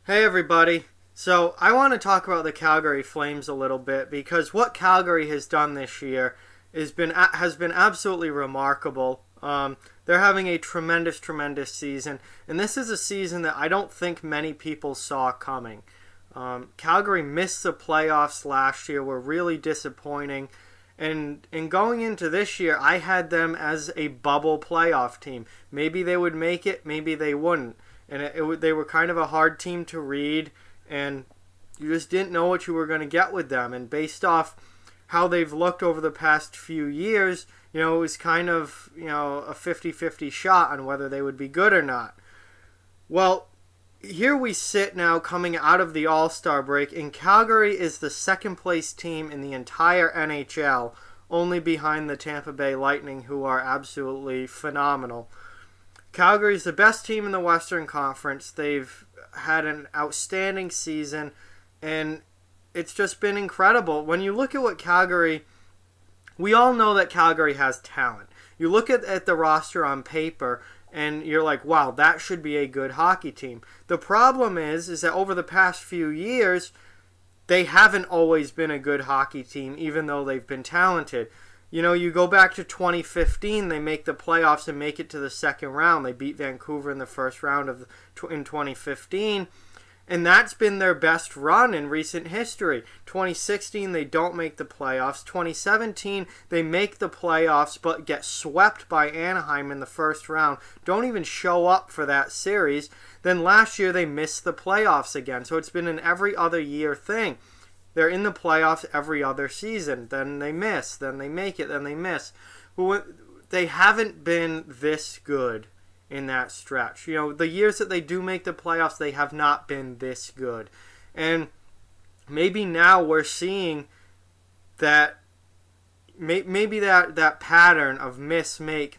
Hey everybody. So I want to talk about the Calgary Flames a little bit because what Calgary has done this year has been absolutely remarkable. They're having a tremendous season, and this is a season that I don't think many people saw coming. Calgary missed the playoffs last year, were really disappointing, and going into this year, I had them as a bubble playoff team. Maybe they would make it, maybe they wouldn't, and they were kind of a hard team to read, and you just didn't know what you were going to get with them. And based off how they've looked over the past few years, it was kind of a 50-50 shot on whether they would be good or not. Well, here we sit now coming out of the All-Star break, and Calgary is the second place team in the entire NHL, only behind the Tampa Bay Lightning, who are absolutely phenomenal. Calgary's the best team in the Western Conference. They've had an outstanding season, and it's just been incredible. When you look at what Calgary, we all know that Calgary has talent. You look at the roster on paper, and you're like, wow, that should be a good hockey team. The problem is that over the past few years, they haven't always been a good hockey team, even though they've been talented. You go back to 2015, they make the playoffs and make it to the second round. They beat Vancouver in the first round in 2015, and that's been their best run in recent history. 2016, they don't make the playoffs. 2017, they make the playoffs but get swept by Anaheim in the first round. Don't even show up for that series. Then last year, they missed the playoffs again. So it's been an every other year thing. They're in the playoffs every other season. Then they miss. Then they make it. Then they miss. But they haven't been this good in that stretch. The years that they do make the playoffs, they have not been this good. And maybe now we're seeing that maybe that pattern of miss, make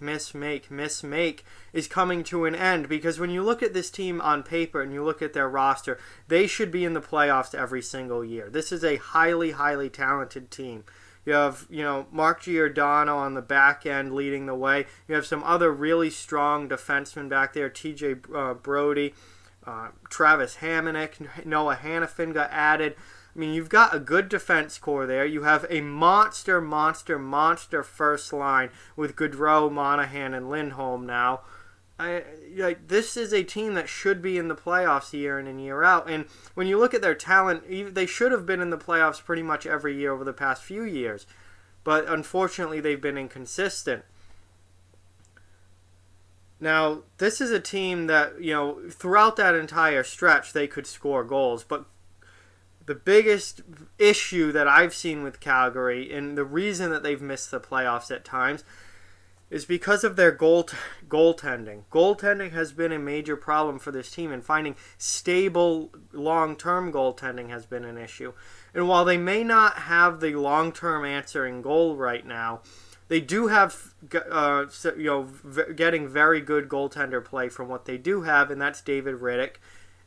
is coming to an end, because when you look at this team on paper and you look at their roster, they should be in the playoffs every single year. This is a highly talented team. You have, Mark Giordano on the back end leading the way. You have some other really strong defensemen back there. TJ Brody, Travis Hamonic, Noah Hannafin got added. I mean, you've got a good defense core there. You have a monster first line with Gaudreau, Monahan, and Lindholm now. This is a team that should be in the playoffs year in and year out. And when you look at their talent, they should have been in the playoffs pretty much every year over the past few years. But unfortunately, they've been inconsistent. Now, this is a team that, throughout that entire stretch, they could score goals. But the biggest issue that I've seen with Calgary, and the reason that they've missed the playoffs at times, is because of their goaltending. Goaltending has been a major problem for this team, and finding stable long-term goaltending has been an issue. And while they may not have the long-term answer in goal right now, they do have getting very good goaltender play from what they do have, and that's David Riddick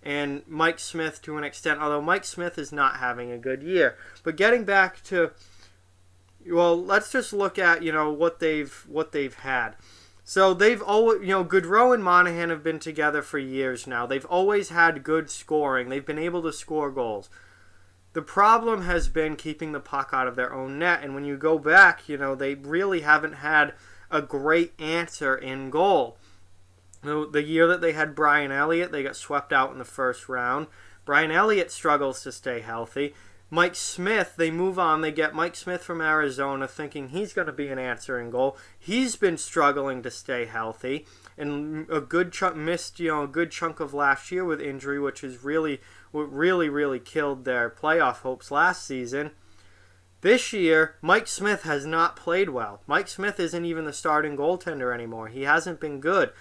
and Mike Smith to an extent, although Mike Smith is not having a good year. But getting back to, let's just look at, what they've had. So they've always, Gaudreau and Monahan have been together for years now. They've always had good scoring. They've been able to score goals. The problem has been keeping the puck out of their own net, and when you go back, they really haven't had a great answer in goal. The year that they had Brian Elliott, they got swept out in the first round. Brian Elliott struggles to stay healthy. Mike Smith, they move on. They get Mike Smith from Arizona, thinking he's going to be an answer in goal. He's been struggling to stay healthy, and a good chunk missed, a good chunk of last year with injury, which is really killed their playoff hopes last season. This year, Mike Smith has not played well. Mike Smith isn't even the starting goaltender anymore. He hasn't been good.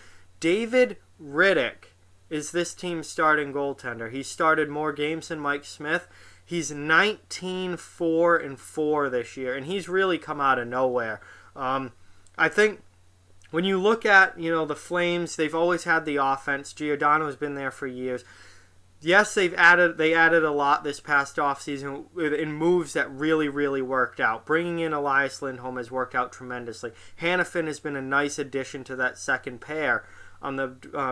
David Riddick is this team's starting goaltender. He started more games than Mike Smith. He's 19-4-4 this year, and he's really come out of nowhere. I think when you look at, the Flames, they've always had the offense. Giordano's been there for years. Yes, they added a lot this past offseason in moves that really worked out. Bringing in Elias Lindholm has worked out tremendously. Hannafin has been a nice addition to that second pair on the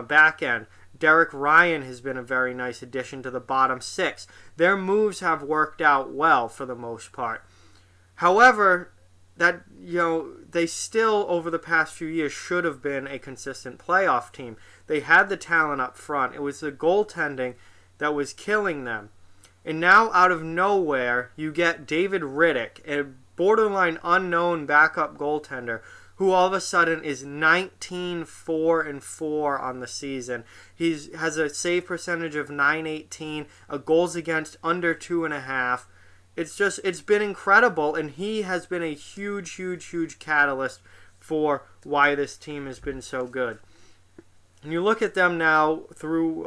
back end. Derek Ryan has been a very nice addition to the bottom six. Their moves have worked out well for the most part. However, they still, over the past few years, should have been a consistent playoff team. They had the talent up front. It was the goaltending that was killing them. And now, out of nowhere, you get David Riddick, a borderline unknown backup goaltender, who all of a sudden is 19-4-4 on the season. He has a save percentage of .918, a goals against under 2.5. It's been incredible, and he has been a huge catalyst for why this team has been so good. And you look at them now through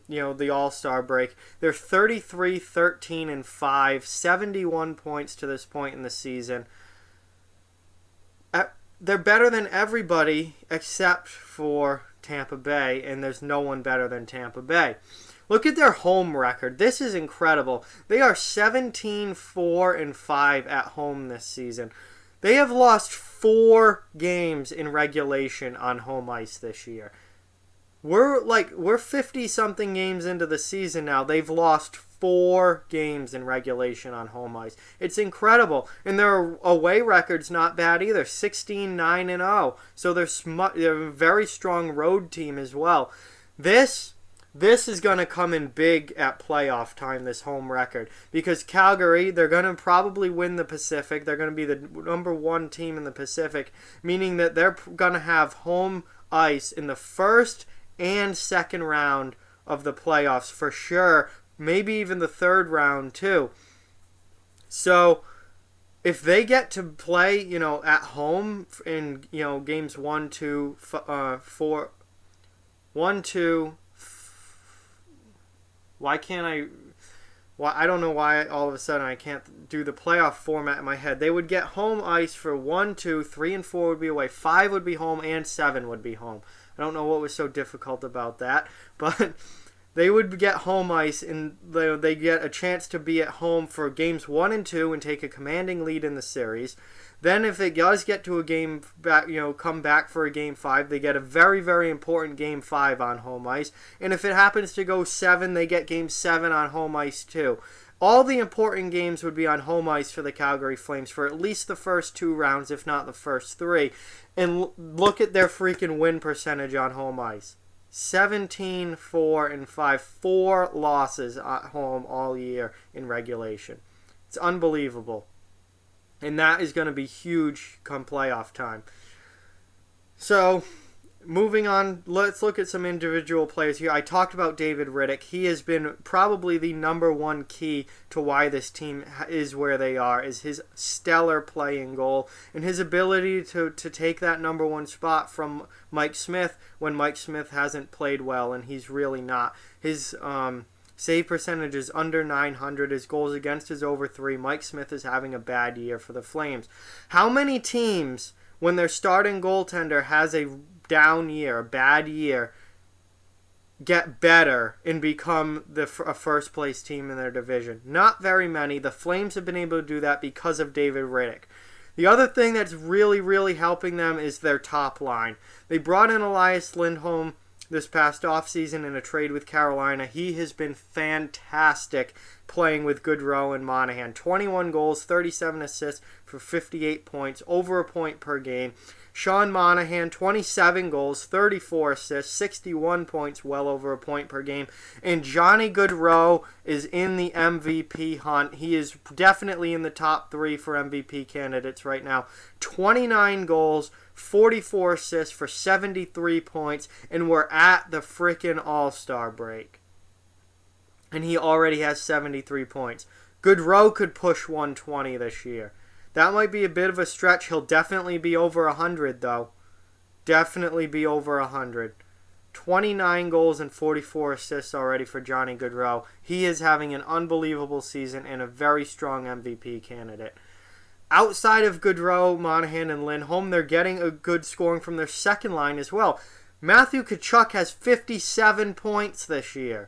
the All-Star break. They're 33-13-5, 71 points to this point in the season. They're better than everybody except for Tampa Bay, and there's no one better than Tampa Bay. Look at their home record. This is incredible. They are 17-4-5 at home this season. They have lost 4 games in regulation on home ice this year. We're 50-something games into the season now. They've lost 4 games in regulation on home ice. It's incredible. And their away record's not bad either. 16-9-0. So they're a very strong road team as well. This is going to come in big at playoff time, this home record. Because Calgary, they're going to probably win the Pacific. They're going to be the number 1 team in the Pacific, meaning that they're going to have home ice in the first and second round of the playoffs for sure. Maybe even the third round too. So if they get to play, at home in, games 1, 2, 4, 1, 2, why can't I? Well, I don't know why all of a sudden I can't do the playoff format in my head. They would get home ice for 1, 2, 3, and 4 would be away. 5 would be home, and 7 would be home. I don't know what was so difficult about that, but they would get home ice, and they get a chance to be at home for games 1 and 2 and take a commanding lead in the series. Then if it does get to a game back, come back for a game 5, they get a very, very important game 5 on home ice. And if it happens to go 7, they get game 7 on home ice too. All the important games would be on home ice for the Calgary Flames for at least the first 2 rounds, if not the first 3. And look at their freaking win percentage on home ice. 17-4-5. 4 losses at home all year in regulation. It's unbelievable. And that is going to be huge come playoff time. So, moving on, let's look at some individual players here. I talked about David Riddick. He has been probably the number 1 key to why this team is where they are, is his stellar play in goal and his ability to take that number 1 spot from Mike Smith when Mike Smith hasn't played well, and he's really not. His save percentage is under .900. His goals against is over 3. Mike Smith is having a bad year for the Flames. How many teams, when their starting goaltender has a down year, a bad year, get better and become a first place team in their division? Not very many. The Flames have been able to do that because of David Riddick. The other thing that's really helping them is their top line. They brought in Elias Lindholm this past offseason in a trade with Carolina. He has been fantastic playing with Goodrow and Monahan. 21 goals, 37 assists for 58 points, over a point per game. Sean Monahan, 27 goals, 34 assists, 61 points, well over a point per game. And Johnny Goodrow is in the MVP hunt. He is definitely in the top 3 for MVP candidates right now. 29 goals, 44 assists for 73 points, and we're at the frickin' All-Star break. And he already has 73 points. Goodrow could push 120 this year. That might be a bit of a stretch. He'll definitely be over 100, though. Definitely be over 100. 29 goals and 44 assists already for Johnny Goodrow. He is having an unbelievable season and a very strong MVP candidate. Outside of Goodrow, Monahan, and Lindholm, they're getting a good scoring from their second line as well. Matthew Tkachuk has 57 points this year.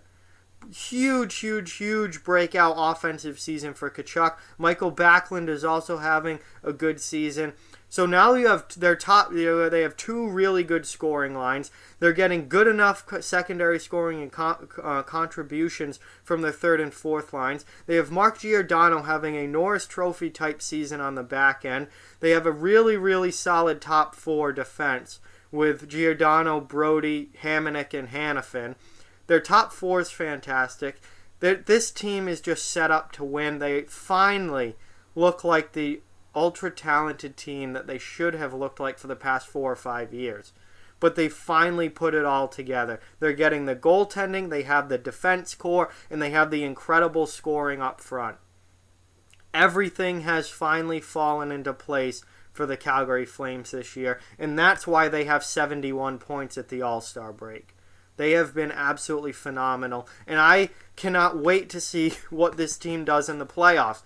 Huge breakout offensive season for Tkachuk. Michael Backlund is also having a good season. So now you have their top. They have two really good scoring lines. They're getting good enough secondary scoring and contributions from their third and fourth lines. They have Mark Giordano having a Norris Trophy type season on the back end. They have a really, really solid top four defense with Giordano, Brody, Hamonic, and Hanifin. Their top four is fantastic. This team is just set up to win. They finally look like the ultra-talented team that they should have looked like for the past 4 or 5 years. But they finally put it all together. They're getting the goaltending, they have the defense core, and they have the incredible scoring up front. Everything has finally fallen into place for the Calgary Flames this year, and that's why they have 71 points at the All-Star break. They have been absolutely phenomenal, and I cannot wait to see what this team does in the playoffs,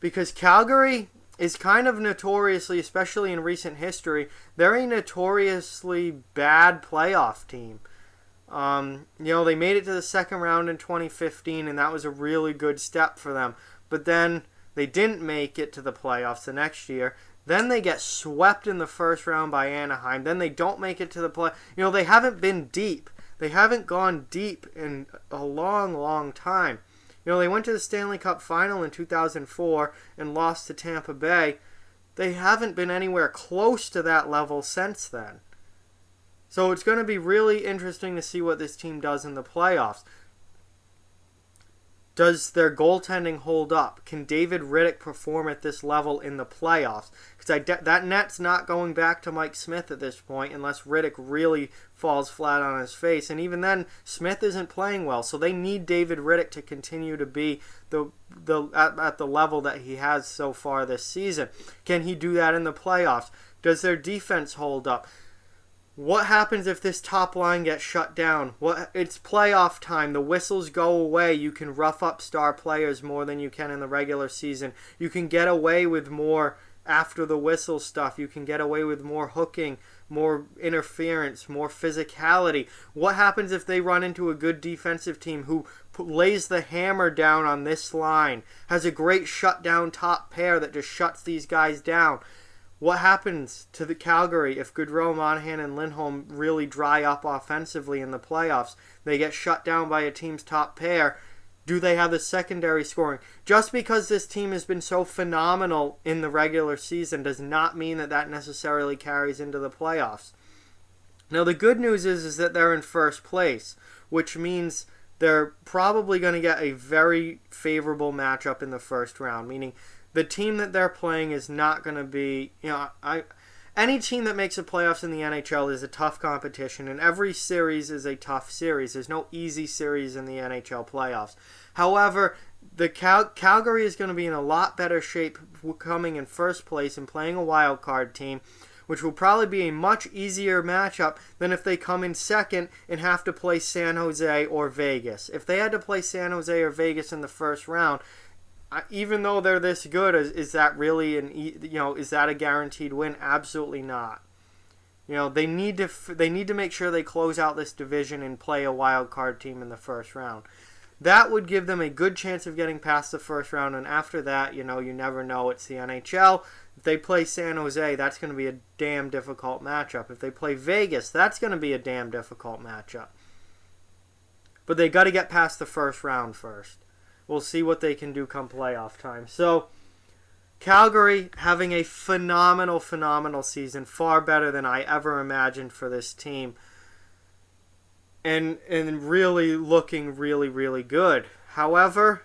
because Calgary is kind of notoriously, especially in recent history, they're a notoriously bad playoff team. They made it to the second round in 2015, and that was a really good step for them. But then they didn't make it to the playoffs the next year. Then they get swept in the first round by Anaheim. Then they don't make it to the play. They haven't been deep. They haven't gone deep in a long, long time. They went to the Stanley Cup Final in 2004 and lost to Tampa Bay. They haven't been anywhere close to that level since then. So it's going to be really interesting to see what this team does in the playoffs. Does their goaltending hold up? Can David Rittich perform at this level in the playoffs? Because that net's not going back to Mike Smith at this point unless Rittich really falls flat on his face. And even then, Smith isn't playing well. So they need David Rittich to continue to be at the level that he has so far this season. Can he do that in the playoffs? Does their defense hold up? What happens if this top line gets shut down? It's playoff time. The whistles go away. You can rough up star players more than you can in the regular season. You can get away with more after the whistle stuff. You can get away with more hooking, more interference, more physicality. What happens if they run into a good defensive team who lays the hammer down on this line, has a great shutdown top pair that just shuts these guys down? What happens to the Calgary if Gaudreau, Monahan, and Lindholm really dry up offensively in the playoffs? They get shut down by a team's top pair. Do they have the secondary scoring? Just because this team has been so phenomenal in the regular season does not mean that necessarily carries into the playoffs. Now, the good news is that they're in first place, which means they're probably going to get a very favorable matchup in the first round, meaning the team that they're playing is not going to be, any team that makes the playoffs in the NHL is a tough competition, and every series is a tough series. There's no easy series in the NHL playoffs. However, the Calgary is going to be in a lot better shape coming in first place and playing a wild card team, which will probably be a much easier matchup than if they come in second and have to play San Jose or Vegas. If they had to play San Jose or Vegas in the first round, even though they're this good, is that really is that a guaranteed win? Absolutely not. They need to make sure they close out this division and play a wild card team in the first round. That would give them a good chance of getting past the first round, and after that, you never know. It's the NHL. If they play San Jose, that's going to be a damn difficult matchup. If they play Vegas, that's going to be a damn difficult matchup. But they got to get past the first round first. We'll see what they can do come playoff time. So, Calgary having a phenomenal, phenomenal season, far better than I ever imagined for this team. And really looking really, really good. However,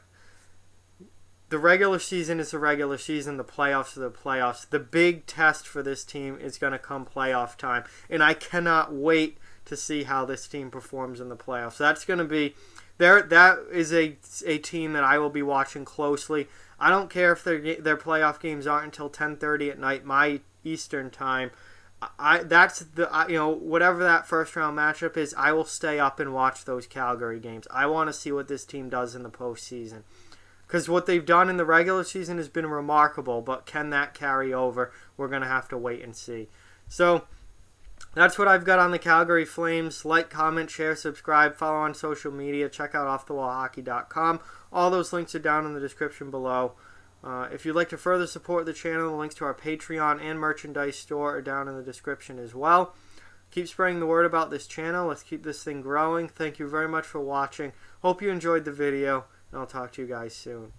the regular season is the regular season. The playoffs are the playoffs. The big test for this team is going to come playoff time. And I cannot wait to see how this team performs in the playoffs. That's going to be... That is a team that I will be watching closely. I don't care if their playoff games aren't until 10:30 at night, my Eastern time. Whatever that first round matchup is, I will stay up and watch those Calgary games. I want to see what this team does in the postseason, because what they've done in the regular season has been remarkable. But can that carry over? We're going to have to wait and see. So, that's what I've got on the Calgary Flames. Like, comment, share, subscribe, follow on social media. Check out offthewallhockey.com. All those links are down in the description below. If you'd like to further support the channel, the links to our Patreon and merchandise store are down in the description as well. Keep spreading the word about this channel. Let's keep this thing growing. Thank you very much for watching. Hope you enjoyed the video, and I'll talk to you guys soon.